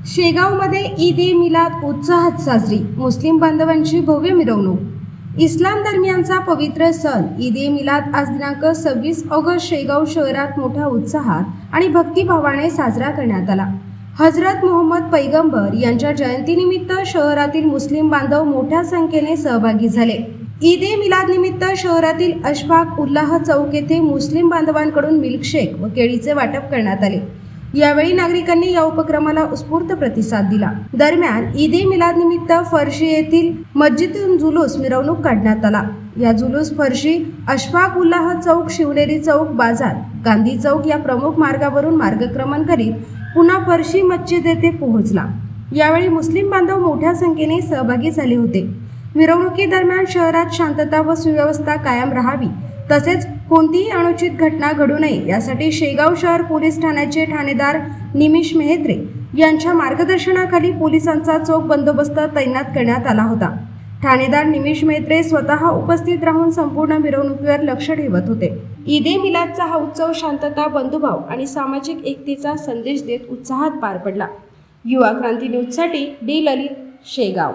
शेगावमध्ये ईद ए मिलाद उत्साहात साजरी, मुस्लिम बांधवांची भव्य मिरवणूक। इस्लाम धर्मियांचा पवित्र सण ईद ए मिलाद आज दिनांक 26 ऑगस्ट शेगाव शहरात मोठ्या उत्साहात आणि भक्तिभावाने साजरा करण्यात आला। हजरत मोहम्मद पैगंबर यांच्या जयंतीनिमित्त शहरातील मुस्लिम बांधव मोठ्या संख्येने सहभागी झाले। ईद ए मिलाद निमित्त शहरातील अशफाक उल्लाह चौक येथे मुस्लिम बांधवांकडून मिल्कशेक व केळीचे वाटप करण्यात आले। यावेळी नागरिकांनी या उपक्रमाला उत्स्फूर्त प्रतिसाद दिला। दरम्यान ईद ए मिलाद निमित्त फरशी येथील मस्जिदून जुलूस मिरवणूक काढण्यात आला। या जुलूस फरशी, अशफाक उल्लाह चौक, शिवनेरी चौक, बाजार, गांधी चौक या प्रमुख मार्गावरून मार्गक्रमण करीत पुन्हा फरशी मस्जिद येथे पोहोचला। यावेळी मुस्लिम बांधव मोठ्या संख्येने सहभागी झाले होते। मिरवणुकीदरम्यान शहरात शांतता व सुव्यवस्था कायम राहावी तसेच कोणतीही अनुचित घटना घडू नये यासाठी शेगाव शहर पोलीस ठाण्याचे ठाणेदार निमिष मेहत्रे यांच्या मार्गदर्शनाखाली पोलिसांचा चोख बंदोबस्त तैनात करण्यात आला होता। ठाणेदार निमिष मेहत्रे स्वतः उपस्थित राहून संपूर्ण मिरवणुकीवर लक्ष ठेवत होते। ईद ए मिलादचा हा उत्सव शांतता, बंधुभाव आणि सामाजिक एकतेचा संदेश देत उत्साहात पार पडला। युवा क्रांती न्यूजसाठी डी ललित, शेगाव।